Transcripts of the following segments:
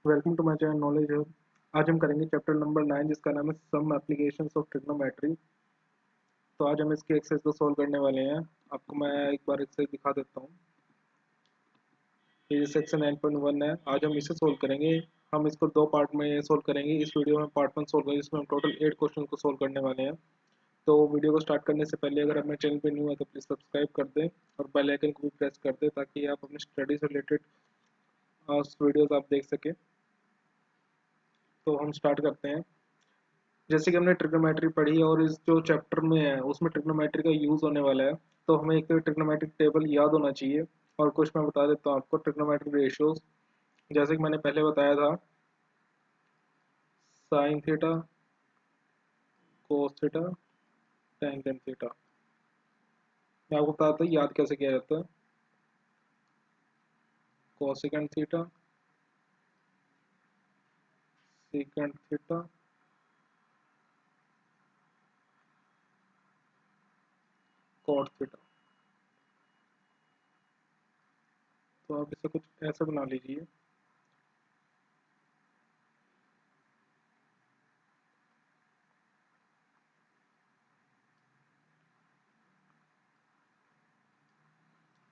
Welcome to my channel knowledge hub. आज हम करेंगे चैप्टर नंबर 9 जिसका नाम है सम एप्लीकेशंस ऑफ ट्रिग्नोमेट्री। तो आज हम इसके एक्सरसाइज को सॉल्व करने वाले हैं। आपको मैं एक बार एक्सरसाइज दिखा देता हूँ। ये सेक्शन 9.1 है। आज हम इसे सॉल्व करेंगे। हम इसको दो पार्ट में सॉल्व करेंगे। इस वीडियो में पार्ट 1 सॉल्व करेंगे जिसमें हम टोटल 8 क्वेश्चन को सॉल्व करने वाले हैं। तो वीडियो को स्टार्ट करने से पहले अगर आप मेरे चैनल पर न्यू है तो प्लीज़ सब्सक्राइब कर दें और बेल आइकन को भी प्रेस कर दें ताकि आप अपनी स्टडी से रिलेटेड वीडियोज़ आप देख सकें। तो हम स्टार्ट करते हैं। जैसे कि हमने ट्रिग्नोमेट्री पढ़ी और इस जो चैप्टर में है उसमें ट्रिग्नोमेट्री का यूज़ होने वाला है। तो हमें एक ट्रिग्नोमेट्रिक टेबल याद होना चाहिए। और कुछ मैं बता देता हूँ आपको ट्रिग्नोमेट्रिक रेशियोज। जैसे कि मैंने पहले बताया था, sine theta, cos theta, tangent theta. मैं आपको बताता हूँ याद कैसे किया जाता है। Cosecant theta, secant theta, cot theta. तो आप इसे कुछ ऐसा बना लीजिए।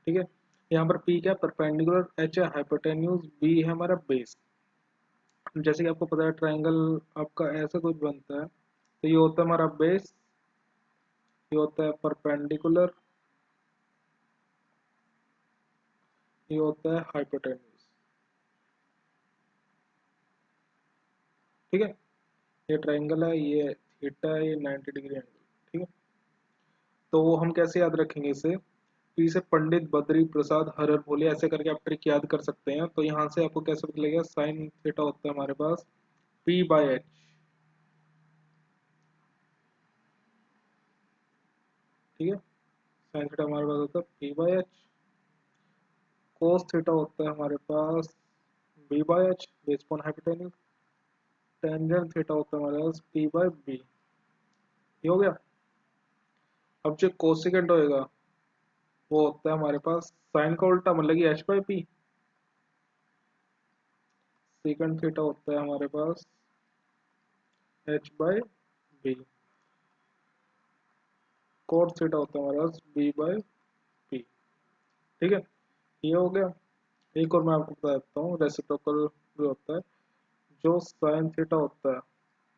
ठीक है, यहाँ पर पी क्या, परपेंडिकुलर, एच है हाइपोटेन्यूज, बी है हमारा बेस। जैसे कि आपको पता है ट्रायंगल आपका ऐसा कुछ बनता है। तो ये होता है हमारा बेस, ये होता है परपेंडिकुलर, ये होता है हाइपोटेन्यूज। ठीक है, ये ट्रायंगल है, ये थीटा है, ये 90 डिग्री एंगल। ठीक है, तो वो हम कैसे याद रखेंगे इसे। पी से पंडित बद्री प्रसाद हरर बोले, ऐसे करके आप ट्रिक याद कर सकते हैं। तो यहाँ से आपको कैसे निकलेगा, साइन थीटा होता है हमारे पास पी बाय एच। ठीक है, साइन थीटा हमारे पास होता है P by H. Cos theta होता है हमारे पास B by H, base upon hypotenuse. Tangent theta होता है हमारे पास पी बाय बी। ये हो गया। अब जो कोसेकेंट होएगा वो होता है हमारे पास साइन का उल्टा, मतलब कि H by P. Second theta होता है हमारे पास H by B. Cot theta होता है हमारे पास बी बाई पी। ठीक है, ये हो गया। एक और मैं आपको बता देता हूँ, रेसिप्रोकल जो होता है, जो साइन थीटा होता है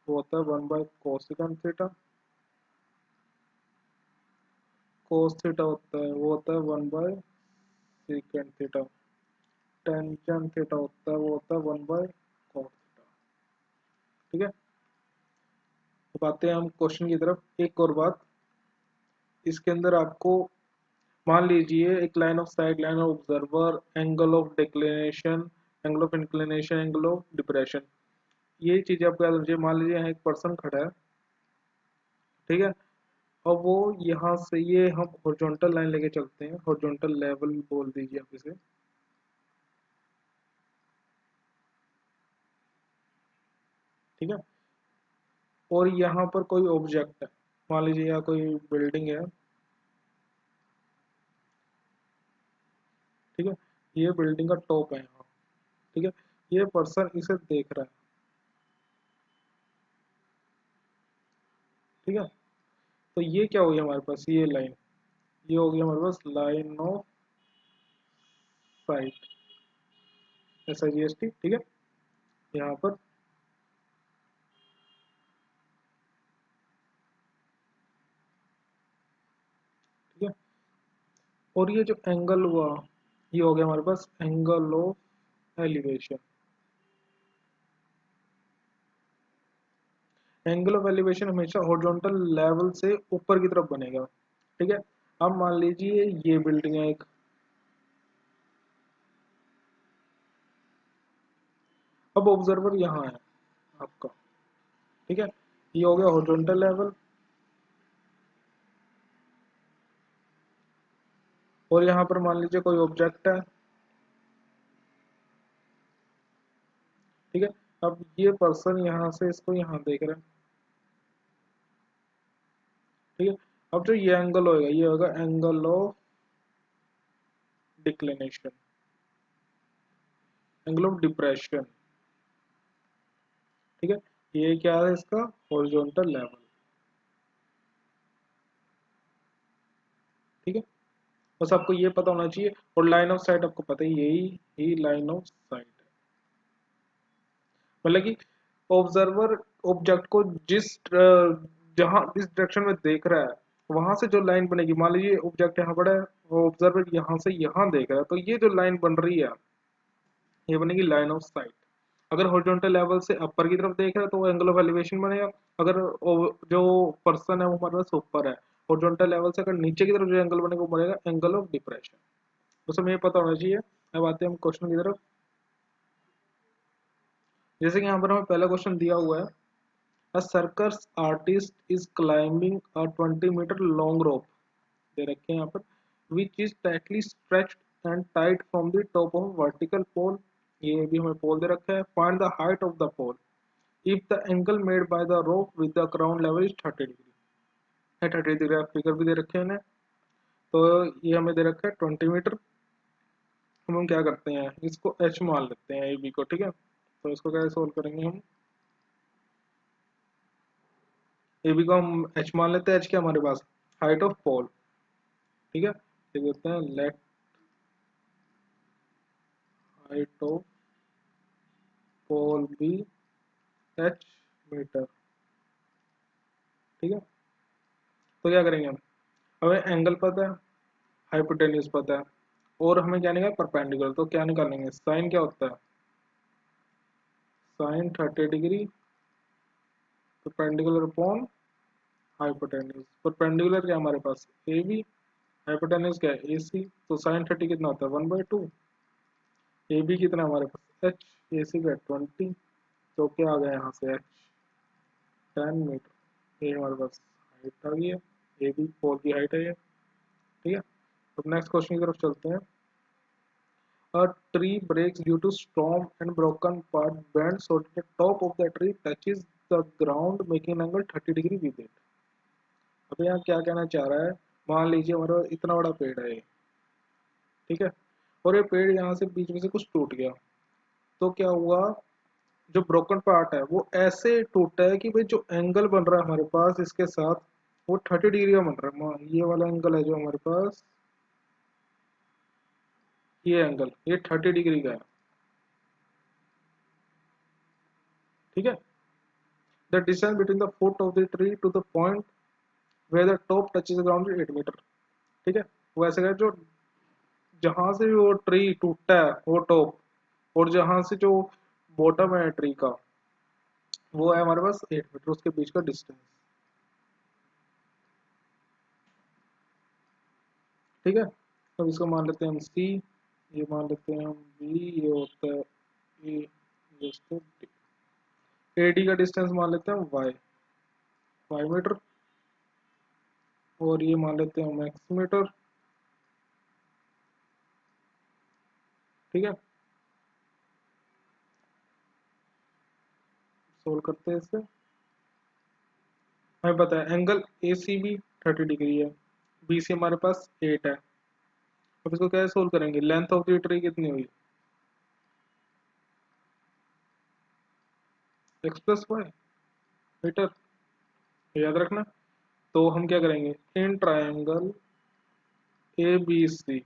वो होता है 1 by cosecant theta. Cos theta होता है वो होता है 1 by secant theta. Tangent theta होता है वो होता है 1 बाई कॉट थीटा। ठीक है, अब आते हैं हम क्वेश्चन की तरफ। एक और बात, इसके अंदर आपको मान लीजिए एक line of site, line of observer, angle of declination, angle of inclination, angle of depression, ये चीजें आपको याद रखिए। मान लीजिए यहाँ एक पर्सन खड़ा है। ठीक है, अब वो यहाँ से ये हम हॉरिजॉन्टल लाइन लेके चलते हैं, हॉरिजॉन्टल लेवल बोल दीजिए आप इसे। ठीक है, और यहाँ पर कोई ऑब्जेक्ट है, मान लीजिए यहाँ कोई बिल्डिंग है। ठीक है, ये बिल्डिंग का टॉप है यहाँ। ठीक है, ये पर्सन इसे देख रहा है। ठीक है, तो ये क्या होगी हमारे पास, ये लाइन, ये होगी हमारे पास लाइन ऑफ साइट, SIGST। ठीक है, यहाँ पर। ठीक है, और ये जो एंगल हुआ ये हो गया हमारे पास angle of elevation. Angle of elevation हमेशा हॉरिजॉन्टल लेवल से ऊपर की तरफ बनेगा। ठीक है, अब मान लीजिए ये बिल्डिंग है एक। अब ऑब्जर्वर यहाँ है आपका। ठीक है, ये हो गया हॉरिजॉन्टल लेवल, और यहाँ पर मान लीजिए कोई ऑब्जेक्ट है। ठीक है, अब ये पर्सन यहाँ से इसको यहाँ देख रहे हैं। ठीक है, अब जो ये एंगल होगा ये होगा angle of declination, angle of depression. ठीक है, ये क्या है इसका हॉरिजॉन्टल लेवल। ठीक है, बस आपको ये पता होना चाहिए। और लाइन ऑफ साइट आपको पता है, यही ही लाइन ऑफ साइट है। मतलब कि ऑब्जर्वर ऑब्जेक्ट को जहां जिस डायरेक्शन में देख रहा है वहां से जो लाइन बनेगी, मान लीजिए ऑब्जेक्ट यहाँ पड़ा है, वो ऑब्जर्वर यहाँ से यहाँ देख रहा है, तो ये जो लाइन बन रही है ये बनेगी लाइन ऑफ साइट। अगर हॉरिजॉन्टल लेवल से अपर की तरफ देख रहा है तो वो एंगल ऑफ एलिवेशन बनेगा। अगर जो पर्सन है वो हमारे पास ऊपर है, हॉरिजॉन्टल लेवल से अगर नीचे की तरफ जो एंगल बनेगा वो बनेगा एंगल ऑफ डिप्रेशन। बस हमें ये पता होना चाहिए। अब आते हैं हम क्वेश्चन की तरफ। जैसे कि यहाँ पर हमें पहला क्वेश्चन दिया हुआ है, a circus artist is climbing a 20 metre long rope, दे रखे हैं यहाँ पर, which is tightly stretched and tight from the top of vertical pole. ये भी हमें पोल दे रखा है। Find the height of the pole if the angle made by the rope with the ground level is 30 degree. 30 degree आप figure भी दे रखे हैं ना। तो ये हमें दे रखा है 20 मीटर। हम क्या करते हैं, इसको एच मान लेते हैं ए बी को। ठीक है, तो इसको कैसे सोल्व करेंगे हम, ए बी को हम एच मान लेते हैं। एच क्या हमारे पास हाइट ऑफ पोल। ठीक है, लिख देते हैं let height of pole be h metre. ठीक है, तो क्या करेंगे हम, हमें एंगल पता है, हाइपोटेन्यूज पता है, और हमें क्या निकालना है परपेंडिकुलर। तो क्या निकालेंगे, साइन क्या होता है, sine 30 degree perpendicular upon hypotenuse. Perpendicular क्या हमारे पास ए बी, हाइपोटेन्यूज क्या है ए सी। तो साइन 30 कितना होता है 1/2। ए बी कितना हमारे पास एच, ए सी का 20। तो क्या आ गया यहाँ से एच 10 मीटर। ये हमारे पास हाइट आ गई है, ए बी पोल की हाइट है ये। ठीक है, तो नेक्स्ट क्वेश्चन की तरफ चलते हैं। A tree breaks due to storm and broken part bends so that the top of the tree touches the ground making an angle 30 degree with it। अब यहाँ क्या कहना चाह रहा है, मान लीजिए हमारा इतना बड़ा पेड़ है ये, ठीक है, और ये पेड़ यहाँ से बीच में से कुछ टूट गया। तो क्या हुआ, जो ब्रोकन पार्ट है वो ऐसे टूटा है कि भाई जो एंगल बन रहा है हमारे पास इसके साथ वो 30 डिग्री का बन रहा है। ये वाला एंगल है जो हमारे पास, ये एंगल ये 30 डिग्री का है। ठीक है, the distance between the foot of the tree to the point where the top touches the ground 8 metre. ठीक है, वो ऐसे है जो जहां से वो ट्री टूटता है वो टॉप, और जहां से जो बॉटम है ट्री का वो है हमारे पास 8 मीटर, उसके बीच का डिस्टेंस। ठीक है, अब इसको मान लेते हैं हम सी, ये मान लेते हैं हम बी, ये होता है ए, ये होता है डी। ए डी का डिस्टेंस मान लेते हैं वाई, 5 मीटर। और ये मान लेते हैं हम एक्स मीटर। ठीक है, सोल्व करते हैं इससे। हमें पता है angle A C B 30 degree है, बी सी हमारे पास 8 है। अब इसको कैसे सोल्व करेंगे, लेंथ ऑफ द ट्री कितनी हुई, एक्स प्लस वाई मीटर, याद रखना। तो हम क्या करेंगे, in triangle A B C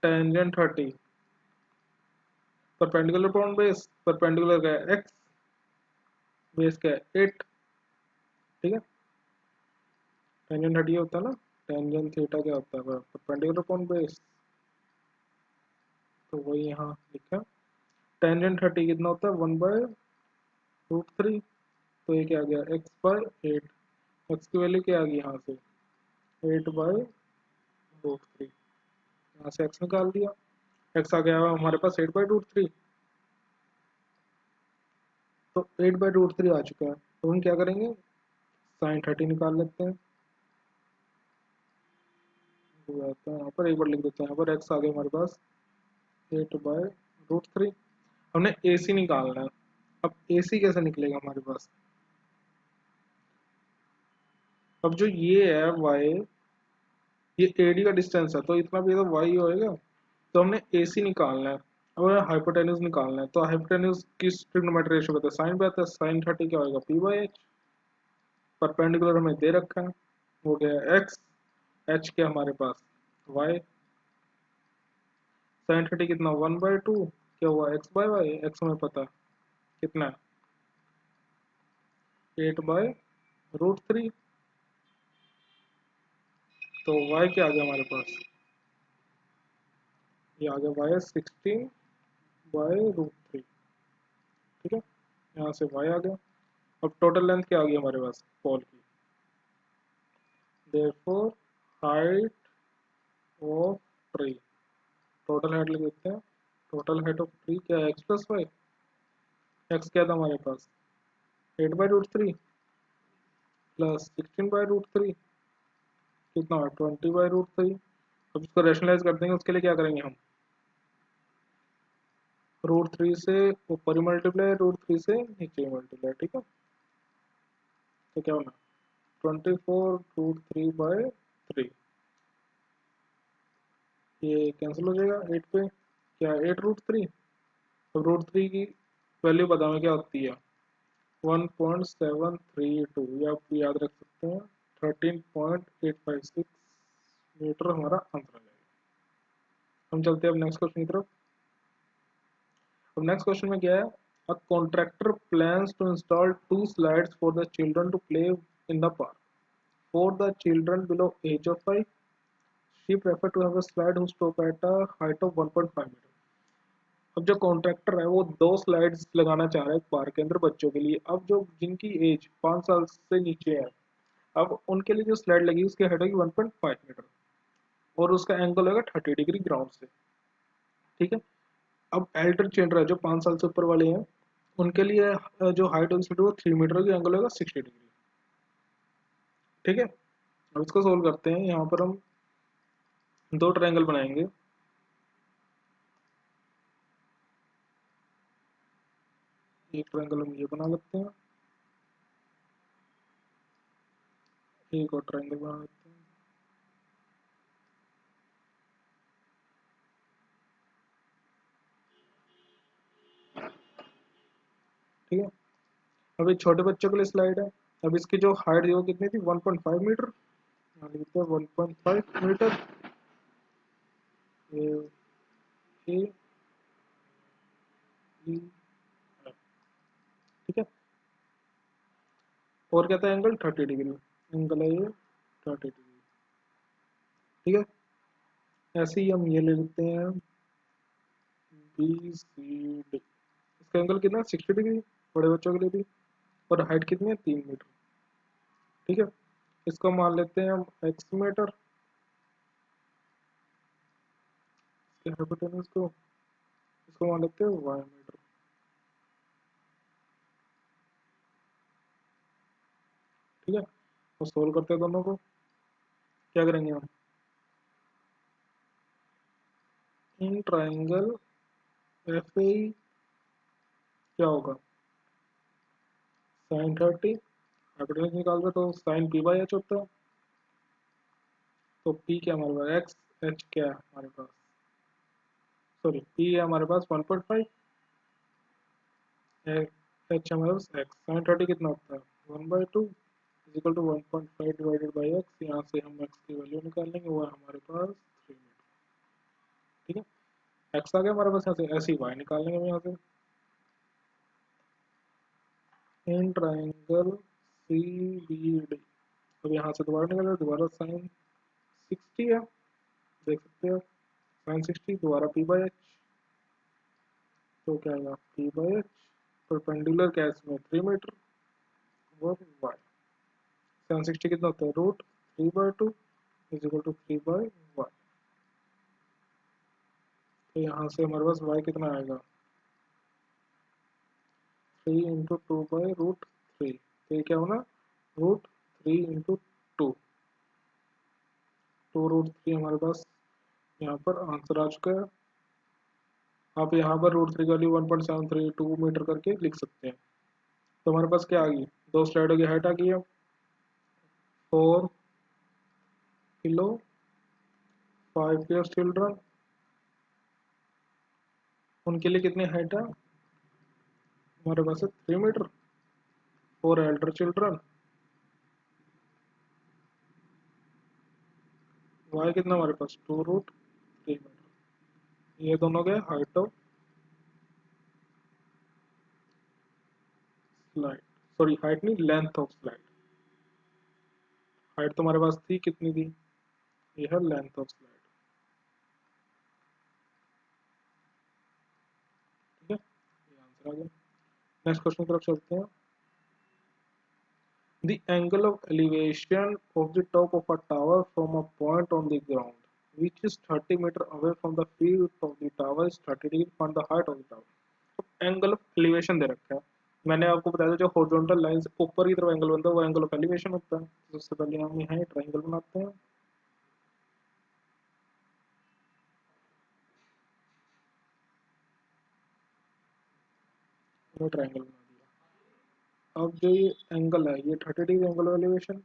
tangent 30 perpendicular upon base, perpendicular का है एक्स, बेस का है 8। ठीक है, टेंजेंट 30 होता है ना, टेंजेंट थीटा क्या होता है परपेंडिकुलर अपॉन बेस, तो वही यहाँ लिखा। टेंजेंट 30 कितना होता है 1/√3। तो ये क्या आ गया x/8, एक्स की वैल्यू क्या आ गई यहाँ से 8/√3। यहाँ से x निकाल दिया, x आ गया हमारे पास 8/√3। तो 8/√3 आ चुका है, तो हम क्या करेंगे साइन 30 निकाल लेते हैं। यहाँ पर एक बार लिख देते हैं, यहाँ पर x आ गया हमारे पास 8/√3। हमने ए सी निकालना है। अब ए सी कैसे निकलेगा हमारे पास, अब जो ये है y, ये AD का डिस्टेंस है तो इतना भी तो y होएगा। तो हमने AC निकालना है, अब हाइपोटेन्यूज निकालना है, तो हाइपोटेन्यूज किस ट्रिग्नोमेट्री रेशियो पे आता है? साइन पे आता है। साइन 30 क्या होगा? P by H. परपेंडिकुलर हमें दे रखा है, हो गया एक्स, एच क्या हमारे पास? वाई। साइन 30 कितना? 1/2 क्या हुआ? X by Y. एक्स हमें पता है कितना है? 8/√3। तो वाई क्या आ गया हमारे पास? ये आ गया वाई 16/√3। ठीक है, यहाँ से वाई आ गया। अब टोटल लेंथ क्या आ गई हमारे पास पॉल की? Therefore height of tree, total height लिख देते हैं। टोटल हाइट ऑफ ट्री क्या है? X plus Y. एक्स क्या था हमारे पास? 8/√3 प्लस 16/√3, कितना? 20/√3। अब इसको रेशनलाइज कर देंगे, उसके लिए क्या करेंगे हम? √3 से ऊपर ही मल्टीप्लाई, √3 से नीचे ही मल्टीप्लाई। ठीक है, तो क्या होना? 24√3/3, ये कैंसिल हो जाएगा 8 पे। क्या? 8√3। अब √3 की वैल्यू पता हमें क्या होती है? 1.732, ये आप याद रख सकते हैं। 13.856 मीटर हमारा आंसर आ जाएगा। हम चलते हैं अब नेक्स्ट क्वेश्चन की तरफ। अब नेक्स्ट क्वेश्चन में क्या है? A contractor plans to install 2 slides for the children to play in the park. For the children below age of 5, she prefer to have a slide whose top at a height of 1.5 metre. अब जो contractor है वो 2 slides लगाना चाह रहा है park के अंदर बच्चों के लिए। अब जो जिनकी एज 5 साल से नीचे है, अब उनके लिए जो स्लाइड लगी उसकी हाइट होगी 1.5 मीटर, और उसका एंगल होगा 30 डिग्री ग्राउंड से। ठीक है, अब एल्डर चिल्ड्रन है जो 5 साल से ऊपर वाले हैं, उनके लिए जो हाइट होगी वो 3 मीटर की, एंगल होगा 60 डिग्री। ठीक है, अब इसको सोल्व करते हैं। यहाँ पर हम 2 ट्रायंगल बनाएंगे। एक ट्रायंगल हम ये बना लेते हैं, एक और ट्रायंगल बना लेते हैं। ठीक है, अब ये छोटे बच्चों के लिए स्लाइड है। अब इसकी जो हाइट वो कितनी थी? 1.5 मीटर। मान लीजिए 1.5 मीटर। ये ए ई एफ। ठीक है, और कहता है एंगल 30 डिग्री, एंगल है ये 30 डिग्री। ठीक है, ऐसे ही हम ये ले लेते हैं बी सी डी। इसका एंगल कितना? 60 डिग्री, बड़े बच्चों के लिए भी। और हाइट कितनी है? 3 मीटर। ठीक है, इसको मान लेते हैं हम एक्स मीटर, इसके हाइपोटेन्यूज को। इसको मान लेते हैं वाई मीटर। ठीक है, और सोल्व करते हैं दोनों को। क्या करेंगे हम? इन ट्राइंगल एफ ए क्या होगा? साइन 30, हाइपोटेन्यूज निकाल दो तो साइन पी बाई एच होता है। तो पी क्या हमारे पास? एक्स। एच क्या है हमारे पास? सॉरी, पी है हमारे पास 1.5, एच हमारे पास एक्स। साइन 30 कितना होता है? 1/2 equal to 1.5 divided by x. यहाँ से हम एक्स की वैल्यू निकाल लेंगे, वो है हमारे पास 3 मीटर। ठीक है, एक्स आ गया हमारे पास। यहाँ से ऐसे ही वाई निकाल लेंगे हम यहाँ से। In triangle C B D, अब यहाँ से दोबारा निकाल, दोबारा साइन 60 है, देख सकते हो। साइन 60 दोबारा पी बाई एच, तो क्या आएगा? P by H. परपेंडिकुलर क्या है इसमें? 3 मीटर। और वाई, साइन 60 कितना होता है? √3/2 इज इक्वल टू 3/y। तो यहाँ से हमारे पास y कितना आएगा? 3 × 2/√3। तो ये क्या होना? √3 × 2, 2√3 हमारे पास यहाँ पर आंसर आ चुका है। आप यहाँ पर √3 की वैल्यू 1.732 मीटर करके लिख सकते हैं। तो हमारे पास क्या आ गई? 2 स्लाइडों की हाइट आ गई है 4 किलो, 5 years चिल्ड्रन, उनके लिए कितनी हाइट है हमारे पास है 3 metre for elder children. Y कितना हमारे पास 2√3 मीटर। ये दोनों गए height of slide, sorry height नहीं लेंथ ऑफ स्लाइड। हाइट तो हमारे पास थी कितनी थी, ये है लेंथ ऑफ स्लाइड। ठीक है ये आंसर आ गया। नेक्स्ट क्वेश्चन की तरफ चलते हैं। The angle of elevation of the top of a tower from a point on the ground which is 30 meter away from the field of the tower is 30 degree on the height of the tower। तो angle of elevation दे रखा है। मैंने आपको बताया था जो horizontal line से ऊपर की तरफ एंगल बनता है वो एंगल ऑफ एलिवेशन होता है। तो सबसे पहले हम यहाँ ट्राइंगल बनाते हैं। ट्राइंगल बना दिया। अब जो ये एंगल है ये 30 डिग्री एंगल ऑफ एलिवेशन।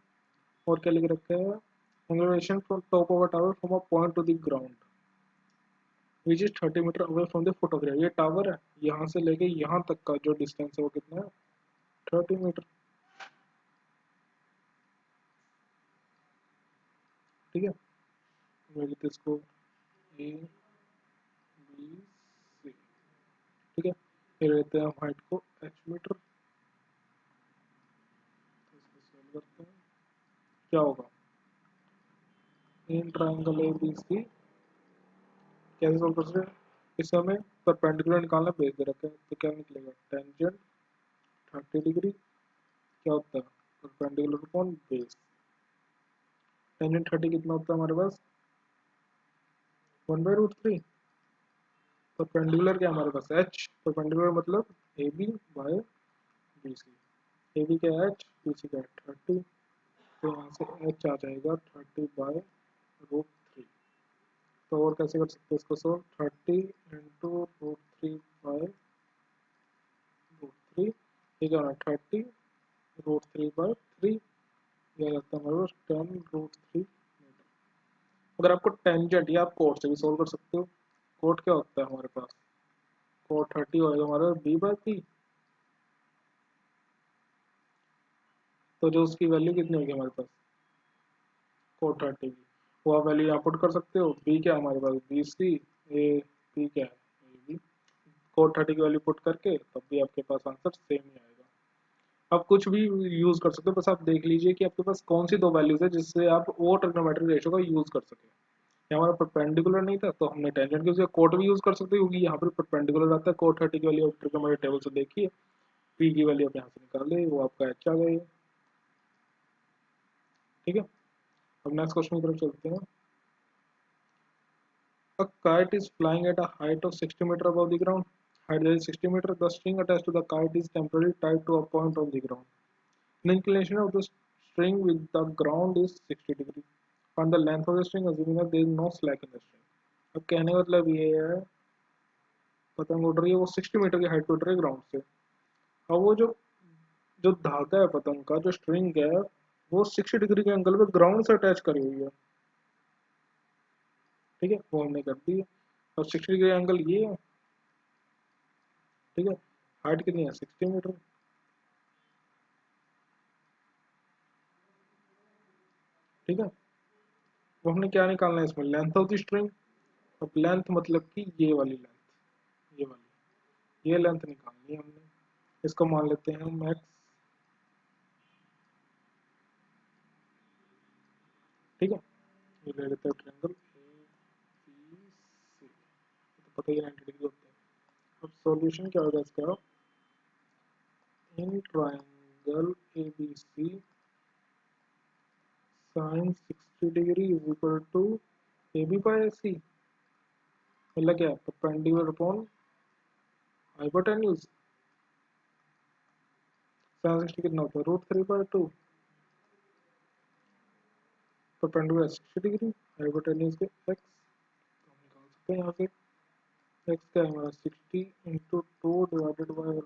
और क्या लिख रखा है, angle elevation from top of a tower from a point to the ground which is 30 metre away from the foot of ground. ये टावर है, यहाँ से लेके यहाँ तक का जो डिस्टेंस है वो कितना है 30 मीटर। ठीक है मैं लिखते इसको ए बी सी। ठीक है फिर लेते हैं हम हाइट को h मीटर। तो इसको सॉल्व करते हैं क्या होगा। इन ट्राइंगल ए बी सी कैसे सॉल्व कर सकते हैं, इसे हमें परपेंडिकुलर निकालना बेस दे रखा है। तो क्या निकलेगा टेंजेंट 30 डिग्री क्या होता है परपेंडिकुलर अपॉन बेस। टेंजेंट 30 कितना होता है हमारे पास 1/√3। परपेंडिकुलर क्या हमारे पास h, परपेंडिकुलर मतलब A B by B C. A B का h बी सी का 30। तो यहाँ से h आ जाएगा 30/√3। तो और कैसे कर सकते हैं इसको सॉल्व 30 × √3/√3 ठीक है ना 30√3/3 यह आता है हमारे पास 10√3 मीटर। अगर आपको टेंजेंट या आप कोट से भी सोल्व कर सकते हो। कोट क्या होता है हमारे पास कोट 30 होएगा हमारे b/p। तो जो उसकी वैल्यू कितनी होगी हमारे पास कोट 30 की वो आप वैल्यू यहाँ पुट कर सकते हो। बी क्या है हमारे पास बी सी ए पी क्या है ए बी। कोट 30 की वैल्यू पुट करके तब भी आपके पास आंसर सेम ही आएगा। आप कुछ भी यूज कर सकते हो, बस आप देख लीजिए कि आपके पास कौन सी दो वैल्यूज है जिससे आप वो ट्रिग्नोमेट्रिक रेशियो का यूज कर सके। ये हमारा परपेंडिकुलर नहीं था तो हमने टेंजेंट की वजह कोट भी यूज कर सकते हो क्योंकि यहाँ पर परपेंडिकुलर आता है। कोट 30 की वैल्यू ट्रिग्नोमेट्रिक टेबल से देखिए, पी की वैल्यू आप यहाँ से निकाले वो आपका एच आ गई। ठीक है अब नेक्स्ट क्वेश्चन की तरफ चलते हैं। A kite is flying at a height of 60 meter above the ground. Height is 60 meter. The string attached to the kite is temporarily tied to a point on the ground. The inclination of the string with the ground is 60 degree. Find the length of the string assuming that there is no slack in the string. अब कहने का मतलब ये है पतंग उड़ रही है वो 60 मीटर की हाइट पे उड़ रही है ग्राउंड से। अब वो जो जो धागा है पतंग का जो स्ट्रिंग है वो 60 डिग्री के एंगल पे ग्राउंड से अटैच करी हुई है। ठीक है वो हमने कर दी है। और 60 डिग्री एंगल ये है। ठीक है हाइट कितनी है 60 मीटर। ठीक है वो हमने क्या निकालना है इसमें लेंथ ऑफ द स्ट्रिंग। अब लेंथ मतलब कि ये वाली लेंथ ये वाली ये लेंथ निकालनी है हमने। इसको मान लेते हैं हम एक्स। ठीक है ये ले लेते हैं ट्रायंगल ए बी सी। तो पता ही 90 डिग्री होता है। अब सॉल्यूशन क्या होगा इसका in triangle A B C sine 60 degree is equal to A B by C. मतलब क्या परपेंडिकुलर अपॉन हाइपोटेन्यूज। साइन 60 कितना होता है √3/2 परपेंडिकुलर 60 डिग्री हाइपोटेन्यूज के एक्स। तो हम निकाल सकते हैं यहाँ से एक्स का है हमारा 60 इंटू 2 डिवाइडेड बाई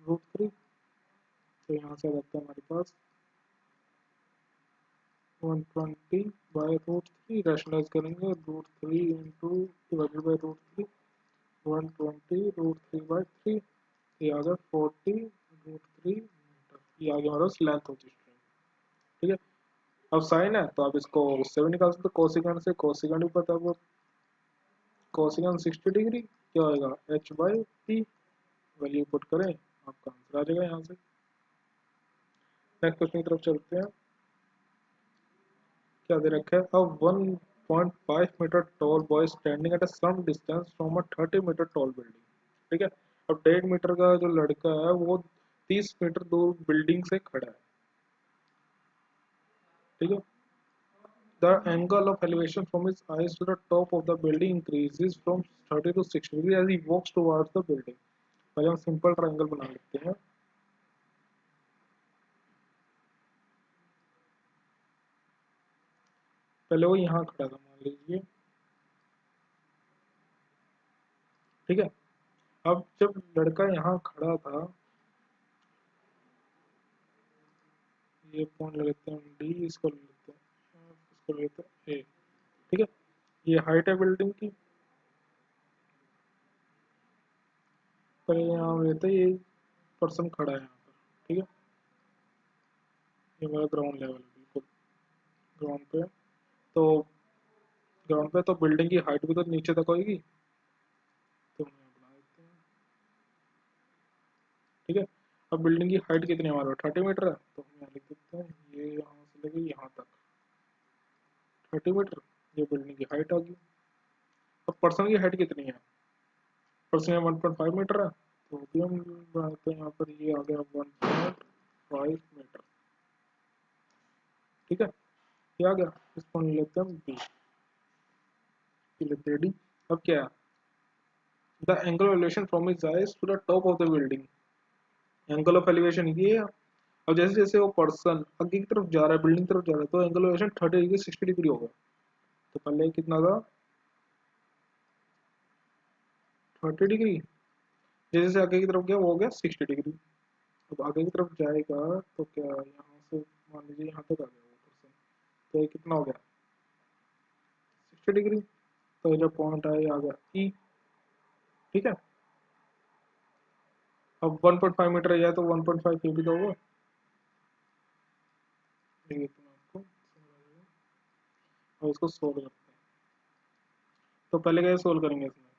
√3। तो यहाँ से आ जाता है हमारे पास 120/√3 रैशनलाइज करेंगे √3 इंटू डिवाइडेड बाई √3 120 4/3, ये आ गया 40√3 मीटर, ये आ गया हमारे पास लेंथ ऑफ द स्ट्रिंग। ठीक है, अब साइन है तो आप इसको उससे भी निकाल सकते हो, कोसिकेंड से, कोसिकेंड भी पता है वो, कोसिकेंड 60 डिग्री क्या होगा h/p, वैल्यू पुट करें आपका आंसर आ जाएगा यहाँ से। नेक्स्ट क्वेश्चन की तरफ चलते हैं। क्या दे रखा है, अब 1.5 metre tall boy standing at a some distance from a 30 metre tall building. ठीक है, अब 1.5 मीटर का जो लड़का है वो 30 मीटर दूर बिल्डिंग से खड़ा है। ठीक है, the angle of elevation from his eyes to the top of the building increases from 30 to 60 degree as he walks towards the building। पहले हम सिंपल ट्रायंगल बना लेते हैं। पहले वो यहाँ खड़ा था मान लीजिए। ठीक है, अब जब लड़का यहाँ खड़ा था, ये पॉइंट ले लेते हैं डी, इसको ले लेते हैं, इसको ले लेते हैं ए। ठीक है, ये हाइट है बिल्डिंग की, पर यहाँ लेते हैं ये पर्सन खड़ा है यहाँ पर। ठीक है, ये मेरा ग्राउंड लेवल है बिल्कुल ग्राउंड पे। तो ग्राउंड पे तो बिल्डिंग की हाइट भी तो नीचे तक होगी, तो हम यहाँ बना देते हैं। ठीक है, अब बिल्डिंग की हाइट कितनी है हमारे 30 मीटर है, तो हम यहाँ लिख देते हैं ये यहाँ से लेके यहाँ तक 30 मीटर, ये बिल्डिंग की हाइट आ गई। अब पर्सन की हाइट कितनी है, पर्सन 1.5 मीटर है, तो भी हम बनाते हैं यहाँ पर, ये आ गया 1.5 मीटर। ठीक है, ये आ गया, इसको ले लेते हैं बी, लेते हैं डी। अब क्या है, the angle elevation from his eyes to the top of the building, angle of elevation ये है। अब जैसे जैसे वो पर्सन आगे की तरफ जा रहा है, बिल्डिंग की तरफ जा रहा है, तो एंगल एलिवेशन 30 डिग्री 60 डिग्री होगा। तो पहले कितना था 30 डिग्री, जैसे जैसे आगे की तरफ गया वो हो गया 60 डिग्री। अब आगे की तरफ जाएगा तो क्या यहाँ से मान लीजिए यहाँ तक आ गया वो पर्सन, तो ये कितना हो गया 60 डिग्री। तो जो पॉइंट है ये आ गया ई। ठीक है, अब 1.5 मीटर है तो 1.5 ये भी तो होगा, ये इतना आपको समझ आ जाएगा। और इसको सोल्व करते हैं, तो पहले कैसे सोल्व करेंगे इसमें,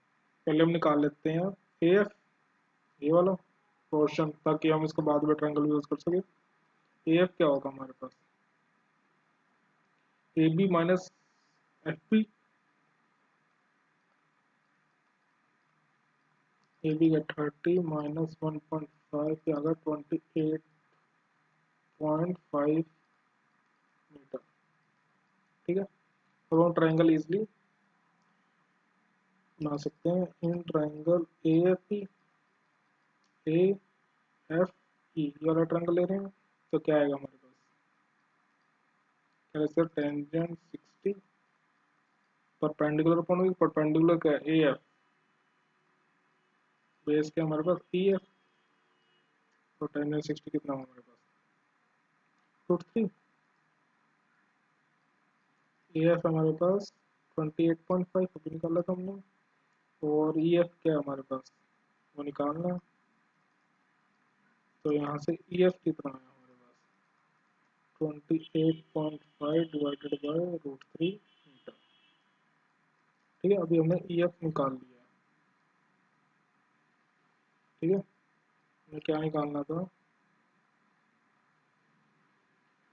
पहले हम निकाल लेते हैं ए एफ, ये वाला पोर्शन, ताकि हम इसको बाद में ट्रायंगल यूज कर सके। ए एफ क्या होगा हमारे पास, A B minus F P, A B का 30 माइनस 1.5 पे आ गया 28.5 मीटर। ठीक है, अब हम ट्रायंगल इजली बना सकते हैं इन triangle A F E, A F E, ये वाला ट्रायंगल ले रहे हैं, तो क्या आएगा हमारे पास, कैसे टेंजेंट 60 परपेंडिकुलर पॉइंट, परपेंडिकुलर क्या है ए एफ, बेस क्या हमारे पास ई एफ, तो टेंजेंट 60 कितना होगा हमारे पास √3, ए एफ हमारे पास 28.5 अभी निकाला था हमने, और ई एफ क्या है हमारे पास वो निकालना है। तो यहाँ से ई एफ कितना है हमारे पास 28.5 डिवाइडेड बाई √3 मीटर। ठीक है, अभी हमने ई एफ निकाल लिया है। ठीक है, हमें क्या निकालना था,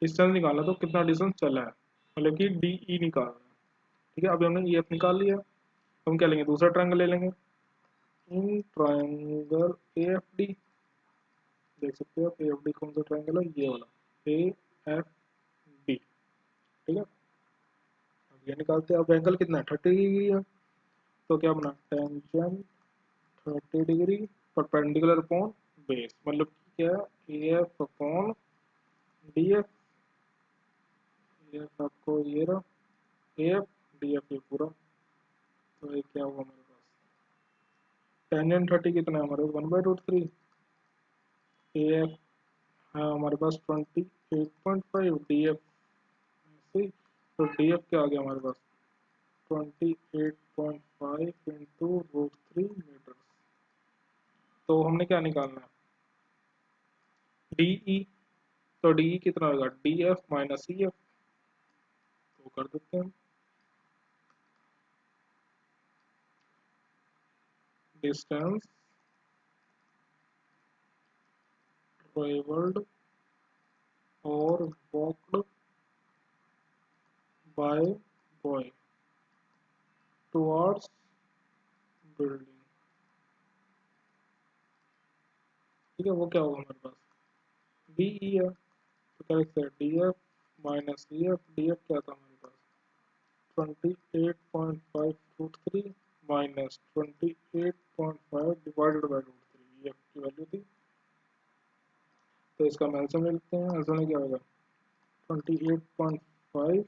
डिस्टेंस निकालना, तो कितना डिस्टेंस चला है, मतलब कि डी ई निकालना है। ठीक है, अभी हमने ई एफ निकाल लिया, हम क्या लेंगे दूसरा ट्रायंगल ले लेंगे इन ट्रायंगल ए एफ डी, देख सकते हो ए एफ डी कौन सा ट्रायंगल है, ये वाला ए एफ डी। ठीक है, अब ये निकालते हैं, अब एंगल कितना है 30 डिग्री है, तो क्या बना tangent 30 degree perpendicular upon base, मतलब क्या A F upon D F, A F आपको ये रहा ए एफ, डी एफ ये पूरा, तो ये क्या हुआ हमारे पास टेंजेंट 30 कितना है हमारे 1/√3, ए एफ है हमारे पास 28.5 डी एफ, तो डी एफ क्या आ गया हमारे पास 28.5 इंटू √3 मीटर। हमें क्या निकालना है, डी, तो डी कितना होगा, D F minus C F, तो कर देते हैं डिस्टेंस ट्रेवल्ड और walked by boy towards building. ठीक है, वो क्या होगा हमारे पास, डी ई है, तो क्या लिखते हैं, D F minus D F, D F क्या था हमारे पास 28.5 √3 माइनस 28.5 डिवाइडेड बाई √3, ये की वैल्यू थी। तो इसका एल्सियम ले लेते हैं, एल्सियम में क्या होगा 28.5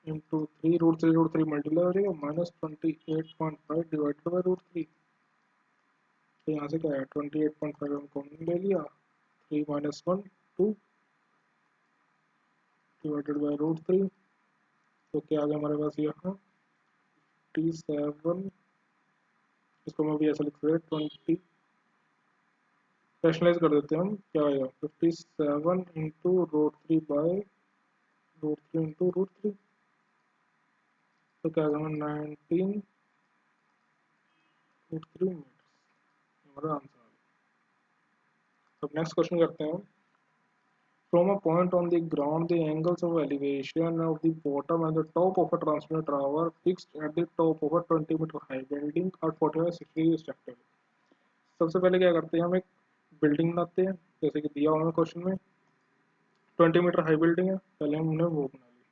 इंटू 3 √3 मल्टीप्लाई हो जाएगा माइनस 28.5 डिवाइडेड बाई √3। तो यहाँ से क्या है 28.5 हम कॉमन ले लिया, 3 माइनस 1 2 डिवाइडेड बाई √3, तो क्या आ गया हमारे पास यहाँ 57, इसको मैं भी ऐसा लिख सकते हैं 20, रैशनलाइज कर देते हैं हम, क्या आएगा 57 इंटू √3 बाय √3 इंटू √3, तो क्या आएगा 19 √3 मीटर, हमारा आंसर आ गया। अब नेक्स्ट क्वेश्चन करते हैं, from a point on the ground the angles of elevation of the bottom and the top of a transmitter tower fixed at the top of a 20-meter high building are 45 60 respectively। सबसे पहले क्या करते हैं, हम एक building बनाते हैं, जैसे कि दिया हुआ है क्वेश्चन में 20 मीटर हाई बिल्डिंग है, पहले हमने वो बना लिया।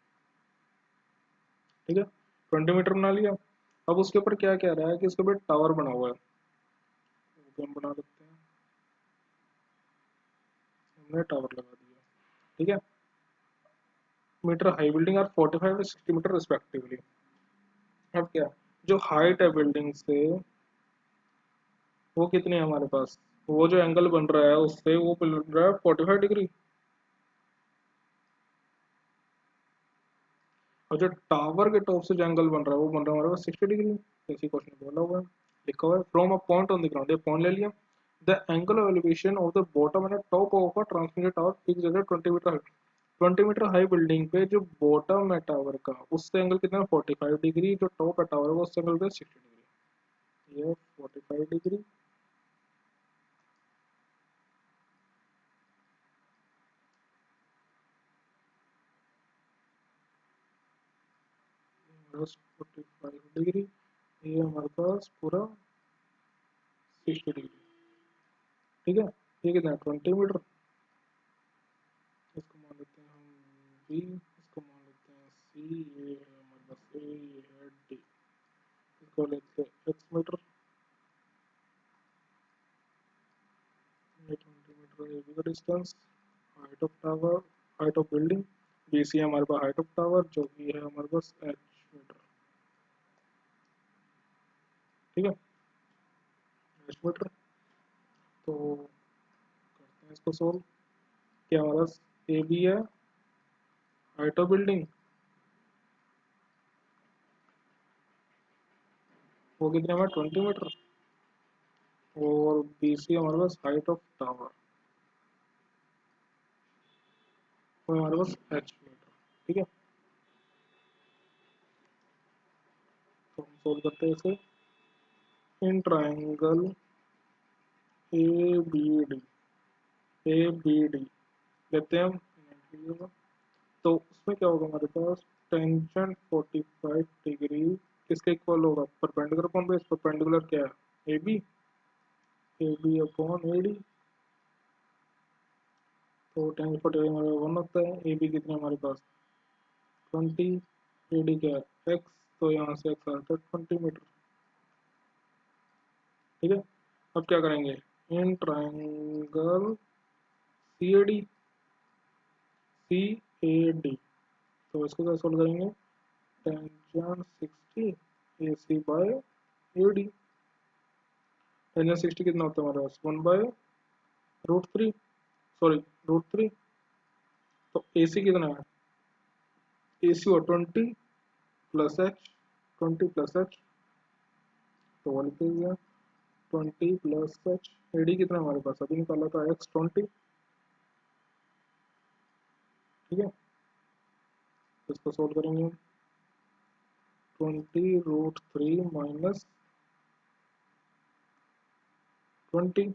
ठीक है, 20 मीटर बना लिया। अब उसके ऊपर क्या कह रहा है कि इसके ऊपर टावर बना हुआ है, वो हम बना लेते हैं, हमने टावर लगा दिया। ठीक है, मीटर हाई बिल्डिंग और 45 और 60 मीटर रिस्पेक्टिवली। अब क्या, जो हाइट है बिल्डिंग से वो कितनी है हमारे पास, वो जो एंगल बन रहा है उससे वो बन रहा है 45 डिग्री, और जो टावर के टॉप से जो एंगल बन रहा है वो बन रहा है हमारे पास 60 डिग्री, जैसे क्वेश्चन बोला हुआ है, लिखा हुआ है from a point on the ground, ये पॉइंट ले लिया, the angle of elevation of the bottom and top of a transmitted tower fix at 20 metre, 20 metre high building पे जो बॉटम है टावर का उससे एंगल कितना है 45 डिग्री, जो टॉप है टावर का उससे एंगल पे 60 डिग्री, ये 45 डिग्री प्लस 45 डिग्री, ये हमारे पास पूरा 60 डिग्री। ठीक है, ये कितना है 20 मीटर, इसको मान लेते हैं हम बी, इसको मान लेते हैं सी, ये है हमारे पास ए, ये है डी, इसको लेते हैं x मीटर, ये 20 मीटर ए बी का distance, height of tower, height of building, B C है हमारे पास हाइट ऑफ टावर जो कि है हमारे पास h मीटर। ठीक है, h मीटर, तो करते हैं इसको सोल्व, क्या हमारा ए बी है हाइट ऑफ बिल्डिंग, वो कितने हमारे 20 मीटर, और बी सी हमारे पास हाइट ऑफ टावर वो हमारे पास h मीटर। ठीक है, तो हम सोल्व करते हैं इसे, in triangle A B D, A B D लेते हैं हम, तो उसमें क्या होगा हमारे पास टेंजेंट 45 डिग्री किसके इक्वल होगा, परपेंडिकुलर अपॉन बेस, परपेंडिकुलर क्या है A B upon A D, तो टेंजेंट 45 हमारा 1 होता है, ए बी कितना हमारे पास 20, ए डी क्या है एक्स, तो यहाँ से एक्स आता है 20 मीटर। ठीक है, अब क्या करेंगे, in triangle C A D, C A D, तो इसको क्या सोल्व करेंगे, tangent 60 A C by A D, tangent 60 कितना होता है हमारे पास 1/√3, सॉरी √3, तो ए सी कितना है, ए सी और 20 प्लस एच, 20 प्लस एच, तो वो लिख दिया 20 प्लस एच, एडी कितना हमारे पास अभी निकाला था x 20, ठीक है। इसको सोल्व करेंगे, 20√3 माइनस 20,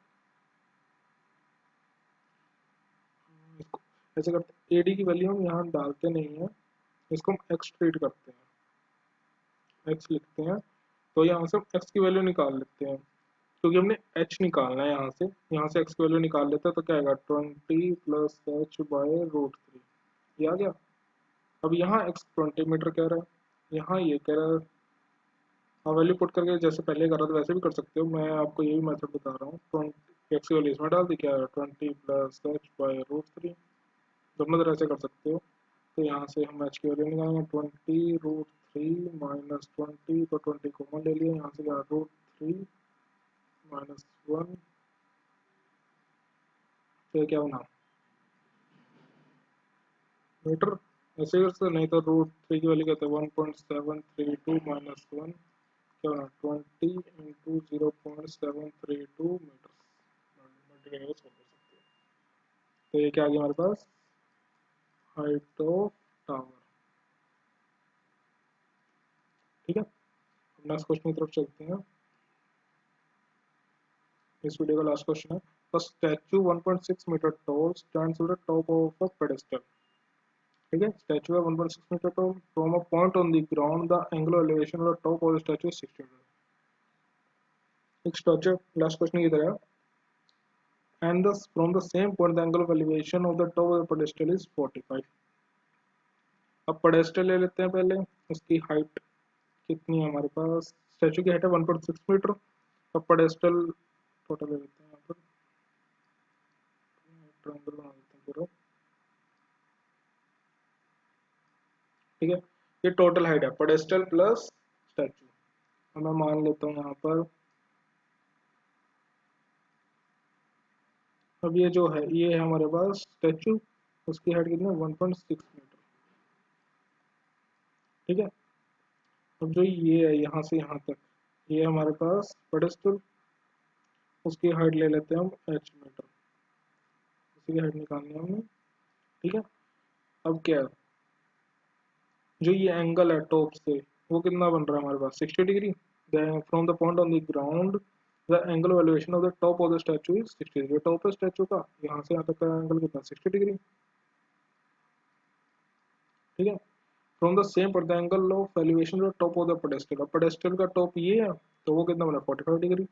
इसको ऐसे करते, एडी की वैल्यू हम यहाँ डालते नहीं है, इसको हम एक्स ट्रीट करते हैं, एक्स लिखते हैं, तो यहाँ से एक्स की वैल्यू निकाल लेते हैं, क्योंकि हमने एच निकालना है यहाँ से एक्स की वैल्यू निकाल लेते हैं, तो क्या आएगा 20 प्लस एच बाय √3, ये आ गया। अब यहाँ एक्स 20 मीटर कह रहा है, यहाँ ये कह रहा है, आप वैल्यू पुट करके जैसे पहले कर रहा था वैसे भी कर सकते हो, मैं आपको यही मेथड बता रहा हूँ। 20 एक्स की वैल्यू इसमें डाल दी, क्या है 20 प्लस एच बाय √3, दोनों तरह से कर सकते हो। तो यहाँ से हम एच की वैल्यू निकालेंगे, 20√3 माइनस 20, तो 20 कॉमन ले लिया, यहाँ से क्या √3 माइनस 1, तो क्या होना मीटर, ऐसे कर सकते, नहीं तो √3 की वैल्यू कहते हैं 1.732 माइनस 1, क्या होना 20 × 0.732 मीटर, मल्टीप्लाई कर सकते हैं। तो ये क्या आ गया हमारे पास, हाइट ऑफ टावर, ठीक है। नेक्स्ट क्वेश्चन की तरफ चलते हैं, इस वीडियो का लास्ट क्वेश्चन है, a statue 1.6 metre tall stands at the top of a pedestal, ठीक है। स्टैचू है 1.6 metre tall, from a point on the ground the angular elevation of the top of the statue is 60 metre. एक structure, last question की तरह, and thus from the same point the angle of elevation of the top of the pedestal is 45। अब pedestal ले लेते हैं पहले, उसकी height कितनी है हमारे पास, स्टैचू की हाइट है 1.6 मीटर, अब पेडेस्टल टोटल ले लेते हैं, यहाँ पर ट्रायंगल बना देते हैं पूरा, ठीक है। ये टोटल हाइट है पेडेस्टल प्लस स्टैचू, अब मैं मान लेता हूँ यहाँ पर, अब ये जो है ये है हमारे पास स्टैचू, उसकी हाइट कितनी है 1.6 मीटर, ठीक है। अब जो ये है यहाँ से यहाँ तक, ये हमारे पास पेडेस्टल, उसकी हाइट ले लेते हैं हम एच मीटर, उसी की हाइट निकालनी है हमने, ठीक है। अब क्या है, जो ये एंगल है टॉप से, वो कितना बन रहा है हमारे पास 60 degree, from the point on the ground the angle valuation of the top of the statue is 60 degree, top है स्टैचू का, यहाँ से यहाँ तक का एंगल कितना 60 डिग्री, ठीक है। फ्रॉम द सेम पर the angle of elevation of top of the pedestal, अब पेडेस्टल का टॉप ये है, तो वो कितना बना 45 डिग्री,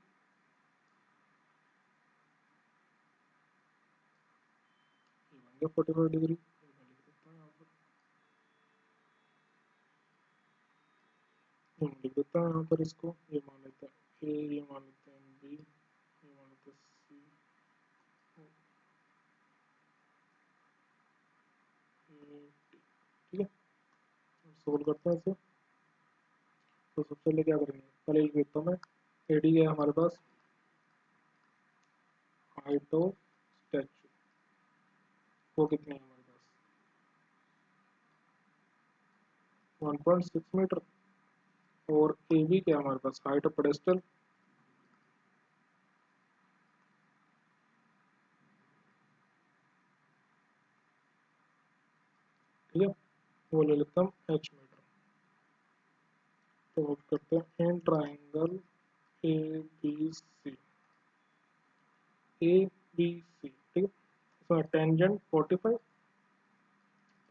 ये बन गया 45 डिग्री, लिख देता हूँ यहाँ पर इसको, ये मान लेते हैं ए, ये मान लेते हैं बी, ये मान लेते हैं सी, ठीक है। सोल्व करते हैं इसे, तो सबसे पहले क्या करेंगे, पहले लिख देता हूँ मैं, एडी है हमारे पास, हाइट ऑफ स्टैचू वो कितनी है हमारे पास 1.6 मीटर, और ए बी क्या है हमारे पास, हाइट ऑफ पेडेस्टल, ठीक है, वो ले लेता हूँ एच मीटर। तो अब करते हैं in triangle A B C, A B C, ठीक है। इसमें tangent 45,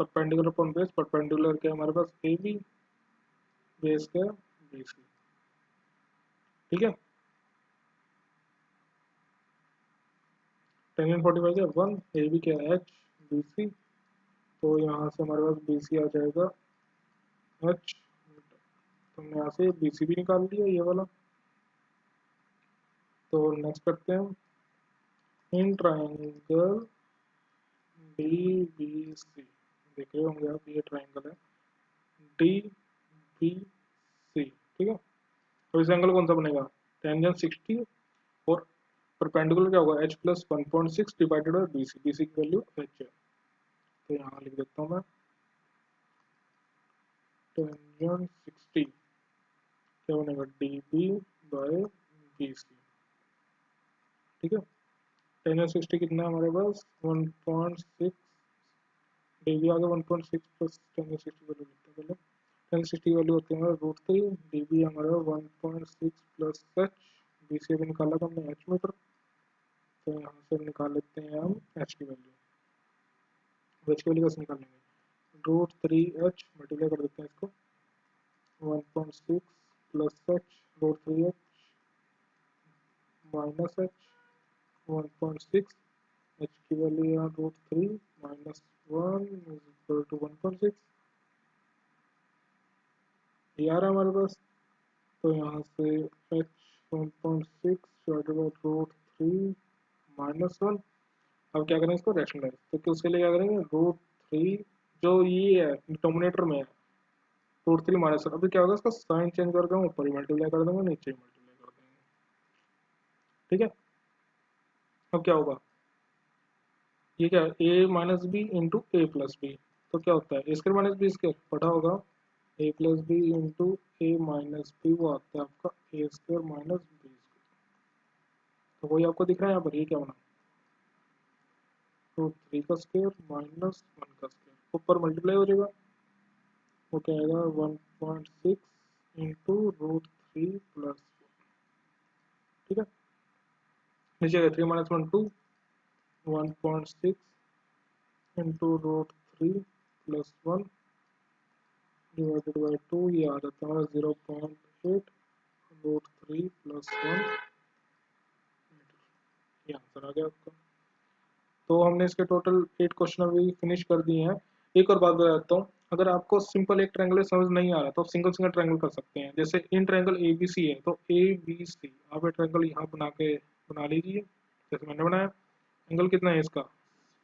perpendicular upon base, perpendicular क्या है हमारे पास ए बी, बेस क्या है बी सी, ठीक है। टेंजेंट 45 है 1, ए बी क्या है एच, बी सी, तो यहाँ से हमारे पास बी सी आ जाएगा एच, तो हमने यहाँ से बी सी भी निकाल लिया ये वाला। तो नेक्स्ट करते हैं in triangle D B C, देख रहे होंगे आप ये ट्राइंगल है डी बी सी, ठीक है। तो इस एंगल कौन सा बनेगा, टेंजेंट 60, और परपेंडिकुलर क्या होगा h plus 1.6 divided by B C, B C की वैल्यू एच है, तो यहाँ लिख देता हूँ मैं टेंजेंट 60 क्या बनेगा D B by B C, ठीक है। 10/60 कितना है हमारे पास 1.6, dB आ गया 1.6 प्लस 10/60 वैल्यू लिखते हैं पहले। 10/60 वैल्यू होती है हमारा √3, dB हमारा 1.6 प्लस एच, बी से भी निकाला था हमने एच मीटर, तो यहाँ से निकाल लेते हैं हम एच की वैल्यू। एच की वैल्यू कैसे निकालेंगे, √3h मल्टीप्लाई कर देते हैं इसको 1.6 plus H √3h minus H 1.6, H की वैल्यू यहाँ √3 माइनस 1 इज इक्वल टू 1.6, ये आ रहा है हमारे पास। तो यहाँ से एच 1.6 डिवाइडेड बाई √3 माइनस 1। अब क्या करें इसको रैशनलाइज, तो उसके लिए क्या करेंगे √3 जो ये है डिनोमिनेटर में है √3 माइनस 1, अभी क्या होगा इसका साइन चेंज कर देंगे, ऊपर ही मल्टीप्लाई कर देंगे नीचे ही मल्टीप्लाई कर देंगे। ठीक है, अब क्या होगा, ये क्या है ए माइनस बी इंटू ए प्लस बी, तो क्या होता है ए स्क्वायर माइनस बी स्क्वायर पढ़ा होगा, ए प्लस बी इंटू ए माइनस बी वो आता है आपका ए स्क्वायर माइनस बी स्क्वायर, तो वही आपको दिख रहा है यहाँ पर, ये क्या बना √3 का स्क्वायर माइनस 1 का स्क्वायर ऊपर मल्टीप्लाई हो जाएगा, वो क्या आएगा 1.6 इंटू √3 प्लस, ठीक है, नीचे आएगा 3 minus 1 2, 1.6 into √3 plus 1 divided by 2, ये आ जाता है 0.8 √3 प्लस 1, ये आंसर आ गया आपका। तो हमने इसके टोटल 8 क्वेश्चन अभी फिनिश कर दिए हैं। एक और बात बता देता हूँ, अगर आपको सिंपल एक ट्रायंगल समझ नहीं आ रहा तो आप सिंगल सिंगल ट्रायंगल कर सकते हैं। जैसे इन ट्रायंगल ए बी सी है तो ए बी सी आप एक ट्रायंगल यहाँ बना लीजिए, जैसे मैंने बनाया। एंगल कितना है इसका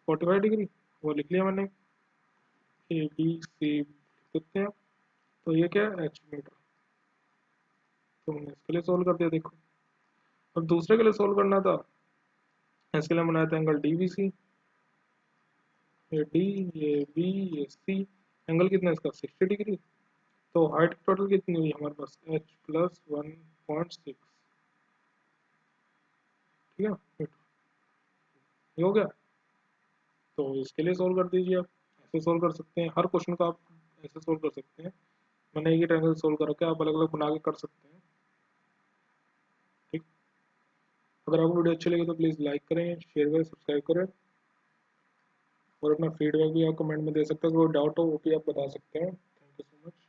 45 डिग्री, वो लिख लिया मैंने, ए बी सी लिखते हैं, तो ये क्या है एच मीटर, तो हमने इसके लिए सोल्व कर दिया। देखो अब दूसरे के लिए सोल्व करना था, इसके लिए बनाया था एंगल डी बी सी, ये डी ये बी ये सी, एंगल कितना है इसका 60 डिग्री, तो हाइट टोटल कितनी हुई हमारे पास h प्लस 1.6, ठीक है, ये हो गया। तो इसके लिए सोल्व कर दीजिए आप, ऐसे सोल्व कर सकते हैं हर क्वेश्चन को, आप ऐसे सोल्व कर सकते हैं। मैंने एक ही ट्रायंगल सोल्व कर रखा है, आप अलग अलग बना के कर सकते हैं। ठीक, अगर आपको वीडियो अच्छी लगी तो प्लीज़ लाइक करें, शेयर करें, सब्सक्राइब करें, और अपना फीडबैक भी आप कमेंट में दे सकते हैं, कोई डाउट हो वो भी आप बता सकते हैं। Thank you so much.